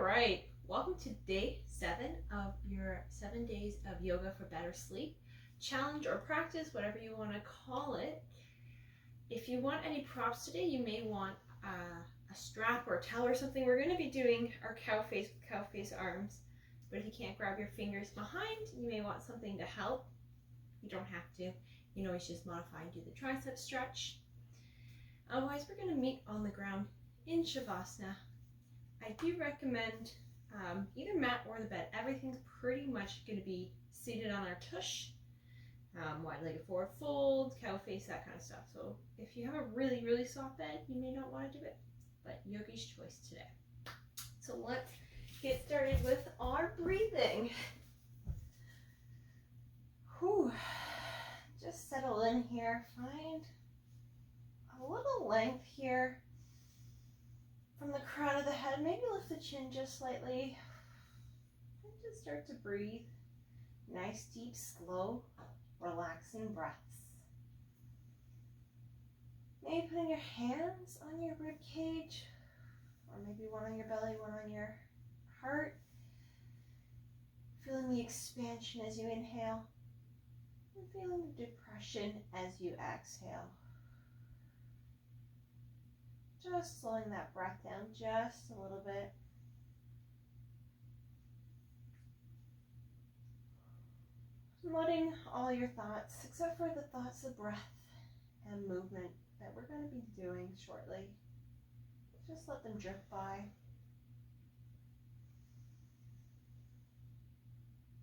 All right, welcome to day 7 of your 7 days of yoga for better sleep challenge or practice, whatever you want to call it. If you want any props today, you may want a strap or a towel or something. We're going to be doing our cow face arms, but if you can't grab your fingers behind, you may want something to help. You don't have to. You can always just modify and do the tricep stretch. Otherwise, we're going to meet on the ground in Shavasana. I do recommend either mat or the bed. Everything's pretty much going to be seated on our tush, wide-legged forward fold, cow face, that kind of stuff. So if you have a really, really soft bed, you may not want to do it, but yogi's choice today. So let's get started with our breathing. Whew. Just settle in here. Find a little length here from the crown of the head. Maybe lift the chin just slightly. And just start to breathe. Nice, deep, slow, relaxing breaths. Maybe putting your hands on your rib cage, or maybe one on your belly, one on your heart. Feeling the expansion as you inhale, and feeling the depression as you exhale. Just slowing that breath down just a little bit. Letting all your thoughts, except for the thoughts of breath and movement that we're going to be doing shortly, just let them drift by.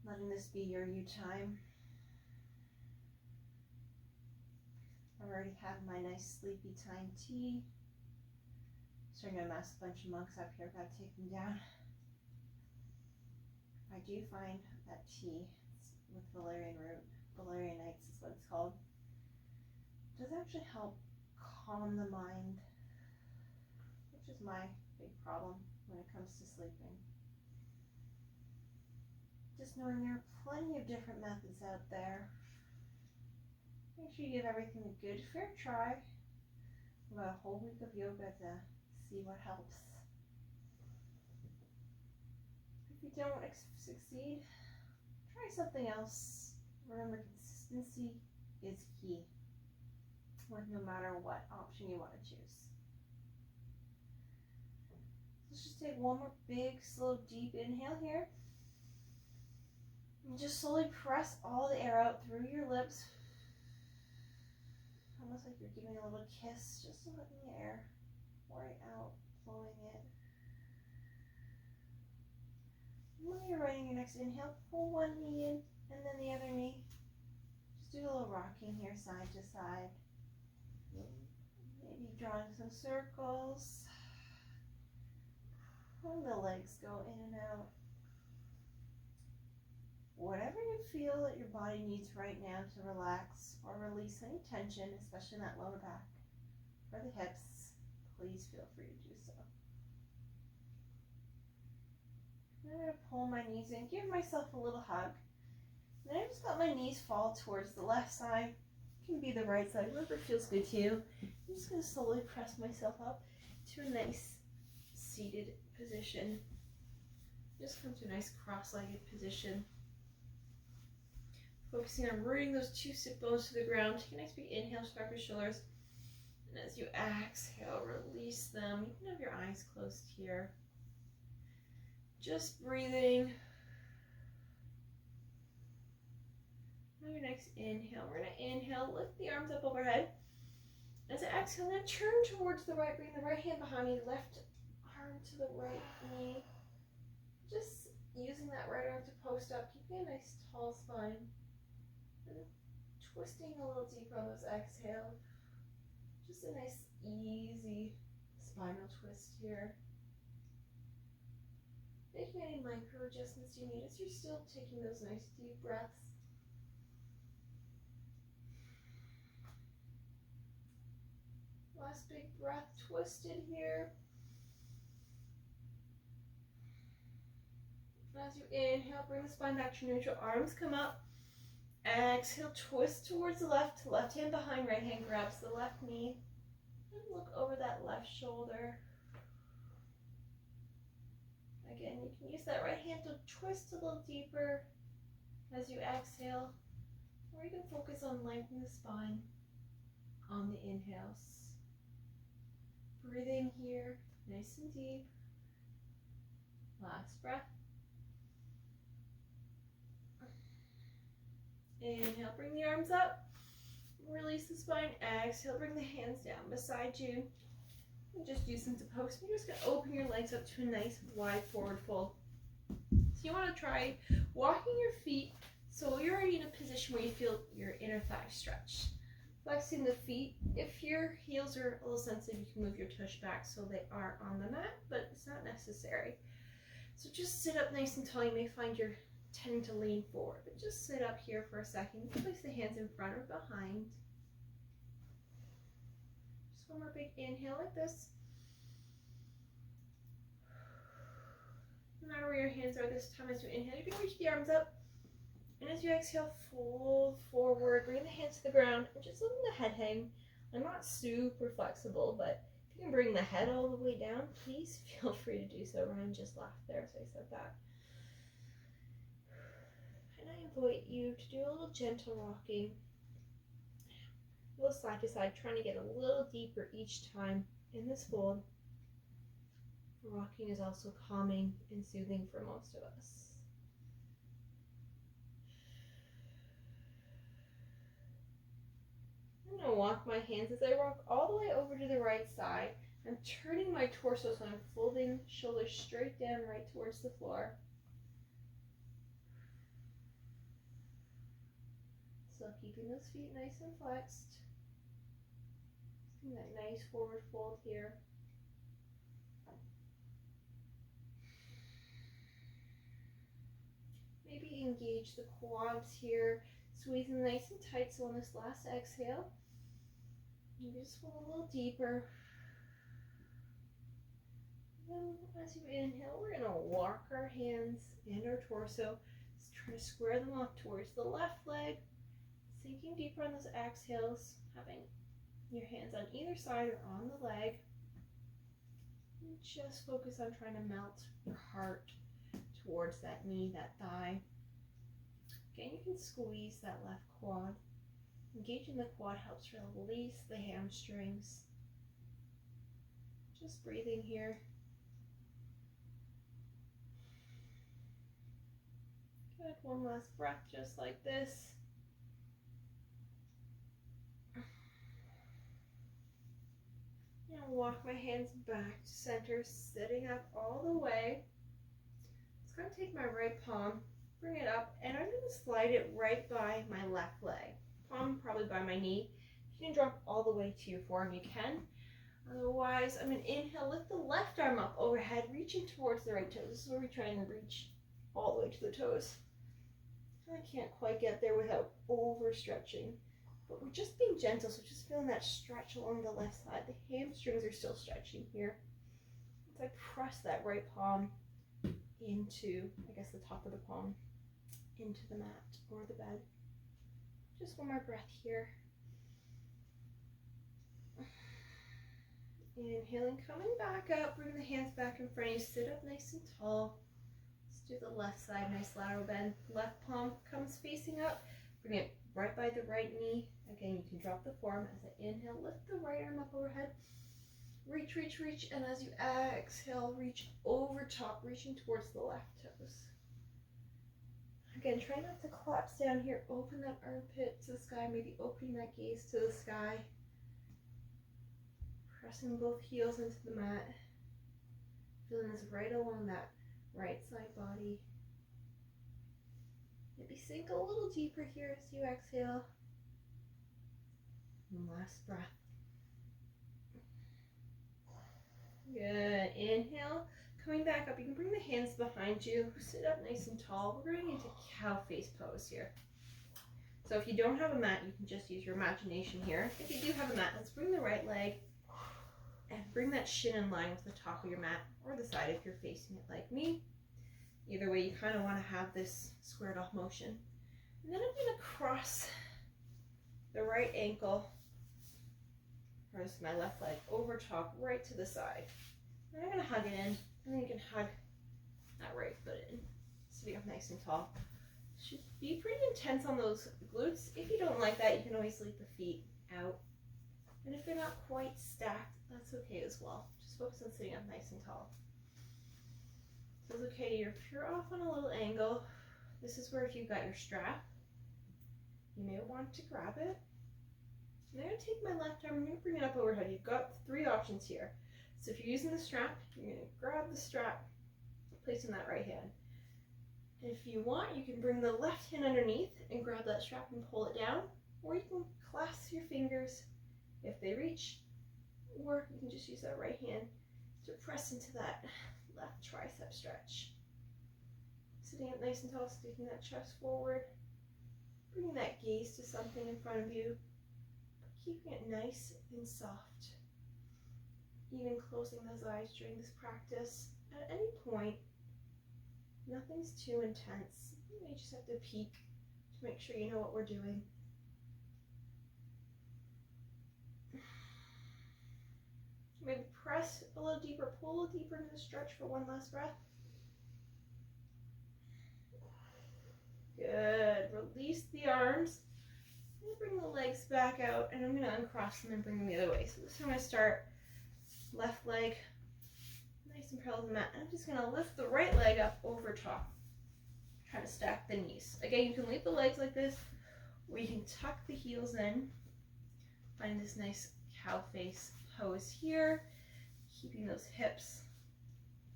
Letting this be your you time. I already have my nice sleepy time tea. Starting to mess a bunch of monks up here, gotta take them down. I do find that tea with valerian root, valerian nights is what it's called, does actually help calm the mind, which is my big problem when it comes to sleeping. Just knowing there are plenty of different methods out there. Make sure you give everything a good fair try. We've got a whole week of yoga to see what helps. If you don't succeed, try something else. Remember, consistency is key, no matter what option you want to choose. Let's just take one more big, slow, deep inhale here. And just slowly press all the air out through your lips. Almost like you're giving a little kiss, just letting the air right out, flowing it. When you're ready, your next inhale, pull one knee in and then the other knee. Just do a little rocking here, side to side. Maybe drawing some circles. And the legs go in and out. Whatever you feel that your body needs right now to relax or release any tension, especially in that lower back or the hips, please feel free to do so. I'm going to pull my knees in, give myself a little hug. And I just let my knees fall towards the left side. It can be the right side, wherever feels good to you. I'm just going to slowly press myself up to a nice seated position. Just come to a nice cross-legged position. Focusing on rooting those two sit bones to the ground. Take a nice big inhale, shrug your shoulders. And as you exhale, release them. You can have your eyes closed here. Just breathing. Now your next inhale. We're going to inhale, lift the arms up overhead. As I exhale, now turn towards the right. Bring the right hand behind me, left arm to the right knee. Just using that right arm to post up. Keeping a nice tall spine. And twisting a little deeper on those exhales. Just a nice easy spinal twist here. Making any micro adjustments you need as you're still taking those nice deep breaths. Last big breath, twisted here. As you inhale, bring the spine back to neutral, arms come up. Exhale, twist towards the left hand behind, right hand grabs the left knee. And look over that left shoulder. Again, you can use that right hand to twist a little deeper as you exhale, or you can focus on lengthening the spine on the inhales. Breathing here, nice and deep. Last breath. Inhale, bring the arms up. Release the spine. Exhale, bring the hands down beside you. And just use them to post. You're just going to open your legs up to a nice wide forward fold. So you want to try walking your feet so you're already in a position where you feel your inner thigh stretch. Flexing the feet. If your heels are a little sensitive, you can move your tush back so they are on the mat, but it's not necessary. So just sit up nice and tall. You may find you're tending to lean forward, but just sit up here for a second. Place the hands in front or behind. Just one more big inhale like this. No matter where your hands are this time as you inhale, you're going to reach the arms up. And as you exhale, fold forward, bring the hands to the ground, and just letting the head hang. I'm not super flexible, but if you can bring the head all the way down, please feel free to do so. Ryan just laughed there as I said that. And I invite you to do a little gentle rocking, a little side to side, trying to get a little deeper each time in this fold. Rocking is also calming and soothing for most of us. I'm going to walk my hands as I rock all the way over to the right side. I'm turning my torso so I'm folding shoulders straight down right towards the floor. Still keeping those feet nice and flexed. That nice forward fold here. Maybe engage the quads here, squeezing nice and tight. So on this last exhale, you just go a little deeper. And then as you inhale, we're going to walk our hands and our torso. Just try to square them off towards the left leg, sinking deeper on those exhales, having your hands on either side or on the leg. And just focus on trying to melt your heart towards that knee, that thigh. Again, you can squeeze that left quad. Engaging the quad helps release the hamstrings. Just breathing here. Good, one last breath just like this. Now walk my hands back to center, sitting up all the way. I'm going to take my right palm, bring it up, and I'm going to slide it right by my left leg. Palm probably by my knee. If you can drop all the way to your forearm, you can. Otherwise, I'm going to inhale, lift the left arm up overhead, reaching towards the right toes. This is where we try and reach all the way to the toes. I can't quite get there without overstretching, but we're just being gentle, so just feeling that stretch along the left side. The hamstrings are still stretching here. As I press that right palm into, I guess, the top of the palm, into the mat or the bed. Just one more breath here. Inhaling, coming back up, bring the hands back in front of you, sit up nice and tall. Let's do the left side, nice lateral bend. Left palm comes facing up, bring it right by the right knee. Again, you can drop the forearm as I inhale, lift the right arm up overhead. Reach, reach, reach, and as you exhale, reach over top, reaching towards the left toes. Again, try not to collapse down here. Open that armpit to the sky, maybe opening that gaze to the sky. Pressing both heels into the mat. Feeling this right along that right side body. Maybe sink a little deeper here as you exhale. And last breath. Good. Inhale. Coming back up, you can bring the hands behind you. Sit up nice and tall. We're going into cow face pose here. So if you don't have a mat, you can just use your imagination here. If you do have a mat, let's bring the right leg and bring that shin in line with the top of your mat or the side if you're facing it like me. Either way, you kind of want to have this squared off motion. And then I'm going to cross the right ankle, or just my left leg, over top, right to the side. And I'm going to hug it in, and then you can hug sitting up nice and tall. Should be pretty intense on those glutes. If you don't like that, you can always leave the feet out. And if they're not quite stacked, that's okay as well. Just focus on sitting up nice and tall. So it's okay, if you're off on a little angle, this is where if you've got your strap, you may want to grab it. And I'm going to take my left arm, I'm going to bring it up overhead. You've got 3 options here. So if you're using the strap, you're going to grab the strap, place in that right hand. And if you want, you can bring the left hand underneath and grab that strap and pull it down, or you can clasp your fingers if they reach, or you can just use that right hand to press into that left tricep stretch. Sitting up nice and tall, sticking that chest forward, bringing that gaze to something in front of you, but keeping it nice and soft. Even closing those eyes during this practice. At any point, nothing's too intense. You may just have to peek to make sure you know what we're doing. Maybe press a little deeper, pull a little deeper into the stretch for one last breath. Good. Release the arms. I'm going to bring the legs back out, and I'm going to uncross them and bring them the other way. So this is how I'm going to start. Left leg nice and parallel to the mat. And I'm just going to lift the right leg up over top. Try to stack the knees. Again, you can leave the legs like this, or you can tuck the heels in. Find this nice cow face pose here, keeping those hips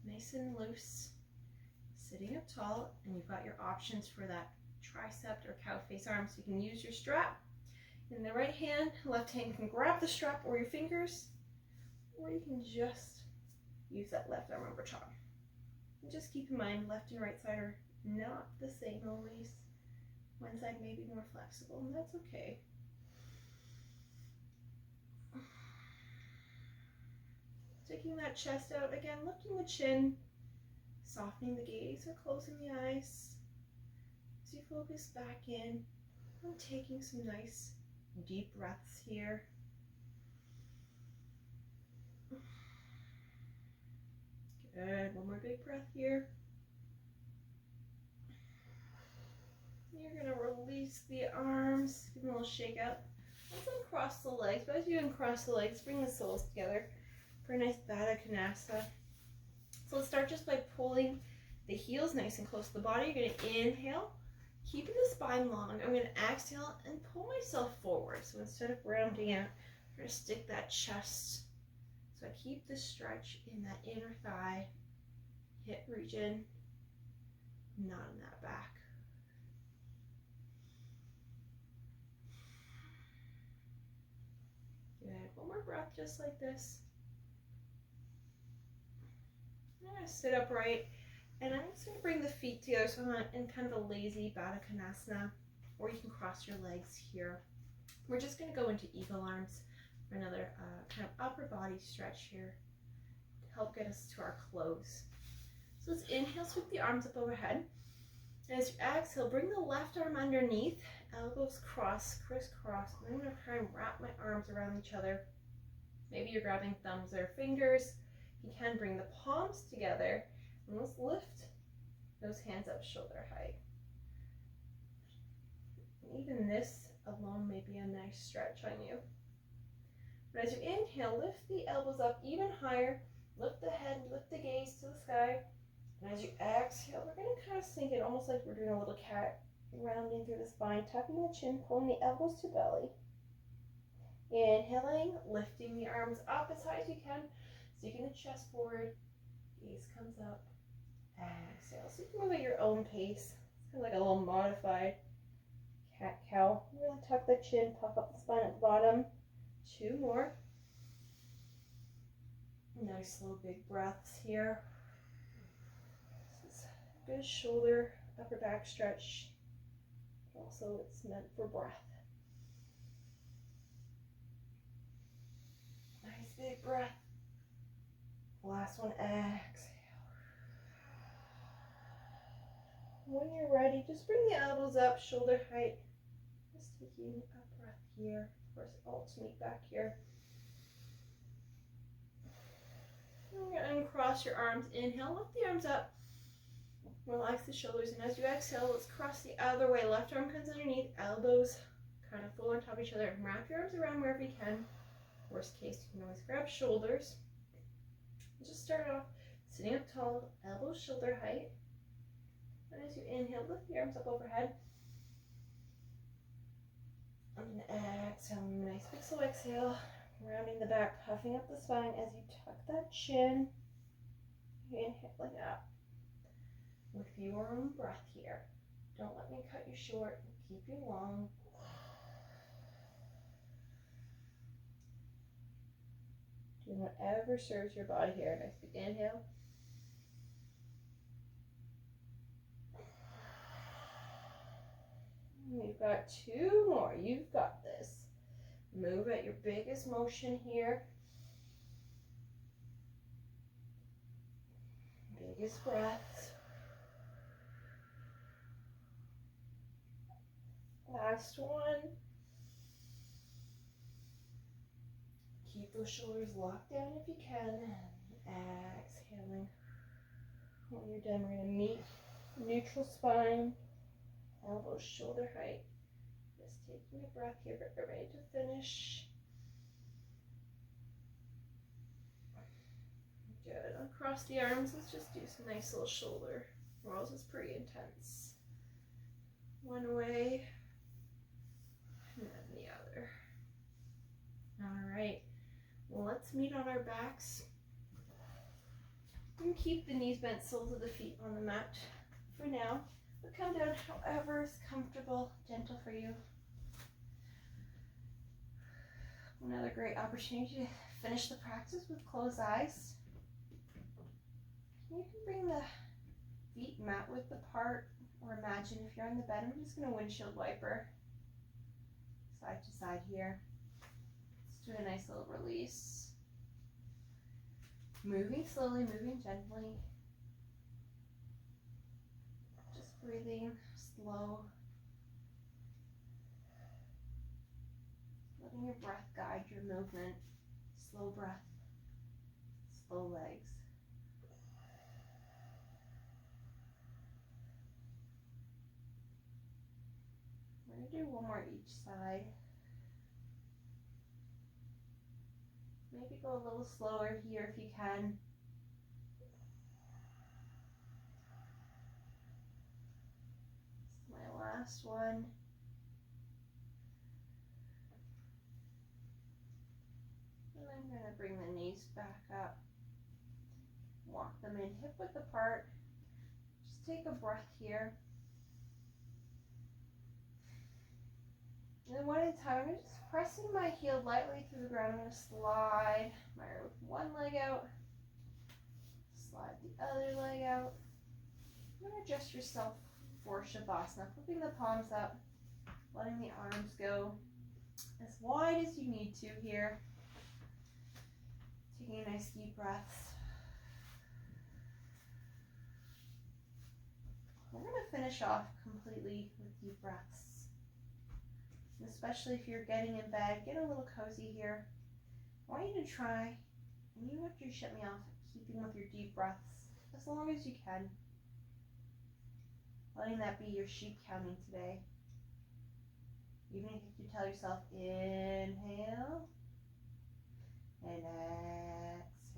nice and loose, sitting up tall, and you've got your options for that tricep or cow face arm. So you can use your strap in the right hand, left hand can grab the strap or your fingers, or you can just use that left arm over top. And just keep in mind, left and right side are not the same always. One side may be more flexible, and that's okay. Taking that chest out, again, lifting the chin, softening the gaze or closing the eyes. As you focus back in, I'm taking some nice deep breaths here. Good, one more big breath here. You're gonna release the arms, give them a little shake out. Let's uncross the legs, but as you uncross the legs, bring the soles together for a nice Baddha Konasana. So let's start just by pulling the heels nice and close to the body. You're gonna inhale, keeping the spine long. I'm gonna exhale and pull myself forward. So instead of rounding out, I'm gonna stick that chest. So I keep the stretch in that inner thigh, hip region, not in that back. Good, one more breath just like this. I'm going to sit upright, and I'm just going to bring the feet together so I'm in kind of a lazy Baddha Konasana, or you can cross your legs here. We're just going to go into eagle arms for another kind of upper body stretch here to help get us to our close. So let's inhale, sweep the arms up overhead. And as you exhale, bring the left arm underneath, elbows cross, crisscross. And I'm going to try and wrap my arms around each other. Maybe you're grabbing thumbs or fingers. You can bring the palms together, and let's lift those hands up shoulder height. Even this alone may be a nice stretch on you. But as you inhale, lift the elbows up even higher, lift the head, lift the gaze to the sky. And as you exhale, we're going to kind of sink it almost like we're doing a little cat, rounding through the spine, tucking the chin, pulling the elbows to belly. Inhaling, lifting the arms up as high as you can, sinking the chest forward, gaze comes up, exhale. So you can move at your own pace. It's kind of like a little modified cat-cow. Really tuck the chin, puff up the spine at the bottom. 2 more. Nice slow big breaths here. This is a good shoulder, upper back stretch. Also, it's meant for breath. Nice big breath. Last one, exhale. When you're ready, just bring the elbows up, shoulder height. Just taking a breath here. Of course, alternate back here. You're going to uncross your arms. Inhale, lift the arms up. Relax the shoulders, and as you exhale, let's cross the other way. Left arm comes underneath, elbows kind of full on top of each other. Wrap your arms around wherever you can. Worst case, you can always grab shoulders. Just start off sitting up tall, elbows shoulder height. And as you inhale, lift the arms up overhead. And exhale, nice big slow exhale. Rounding the back, puffing up the spine as you tuck that chin. Inhaling up. With your own breath here. Don't let me cut you short. Keep you long. Do whatever serves your body here. Nice big inhale. We've got 2 more. You've got this. Move at your biggest motion here. Biggest breaths. Last one. Keep those shoulders locked down if you can. Exhaling. When you're done, we're going to meet neutral spine, elbows shoulder height. Just taking a breath here, but we're ready to finish. Good. Across the arms, let's just do some nice little shoulder rolls. It's pretty intense. One way, and then the other. All right. Well, let's meet on our backs. And keep the knees bent, soles of the feet on the mat for now. But come down however is comfortable, gentle for you. Another great opportunity to finish the practice with closed eyes. You can bring the feet mat width apart, or imagine if you're on the bed, I'm just going to windshield wiper side to side here. Let's do a nice little release. Moving slowly, moving gently. Just breathing slow. Letting your breath guide your movement. Slow breath, slow legs. We're going to do one more each side. Maybe go a little slower here if you can. This is my last one. And I'm going to bring the knees back up. Walk them in hip width apart. Just take a breath here. And then one at a time, I'm just pressing my heel lightly through the ground. I'm going to slide my one leg out, slide the other leg out. I'm going to adjust yourself for Shavasana, flipping the palms up, letting the arms go as wide as you need to here. Taking a nice deep breaths. We're going to finish off completely with deep breaths. Especially if you're getting in bed, get a little cozy here. I want you to try, and you have to shut me off, keeping with your deep breaths as long as you can. Letting that be your sheep counting today. Even if you tell yourself, inhale and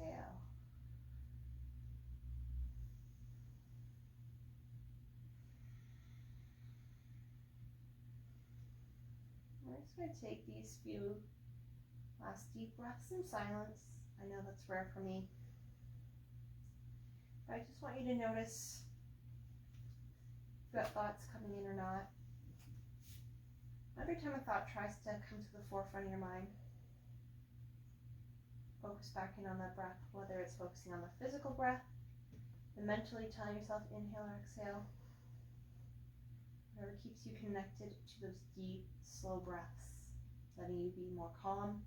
exhale. We're just going to take these few last deep breaths in silence. I know that's rare for me. But I just want you to notice if you've got thoughts coming in or not. Every time a thought tries to come to the forefront of your mind, focus back in on that breath, whether it's focusing on the physical breath, and mentally telling yourself inhale or exhale. Whatever keeps you connected to those deep, slow breaths, letting you be more calm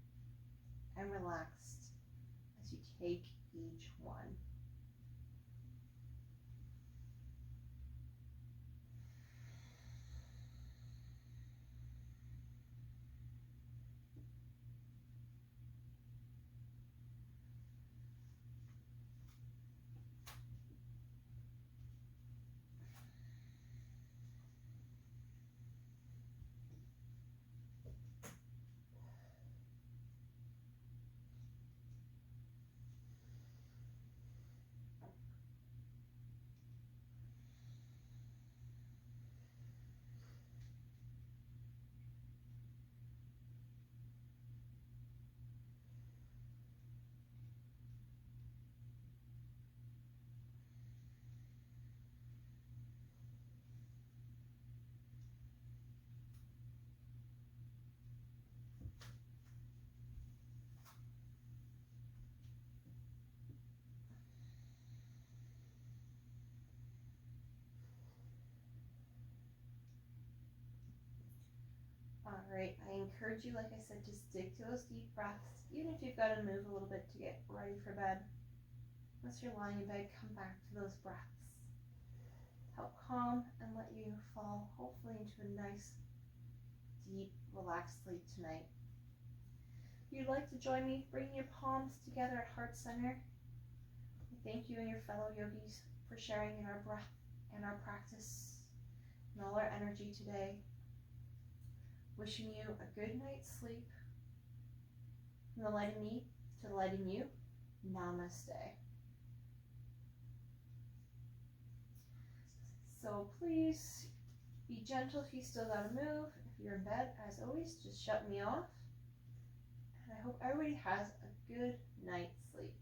and relaxed as you take each one. right, I encourage you, like I said, to stick to those deep breaths, even if you've got to move a little bit to get ready for bed. Once you're lying in bed, come back to those breaths. Help calm and let you fall, hopefully, into a nice, deep, relaxed sleep tonight. If you'd like to join me, bring your palms together at heart center. Thank you and your fellow yogis for sharing in our breath and our practice and all our energy today. Wishing you a good night's sleep. From the light in me to the light in you, namaste. So please be gentle if you still gotta move. If you're in bed, as always, just shut me off. And I hope everybody has a good night's sleep.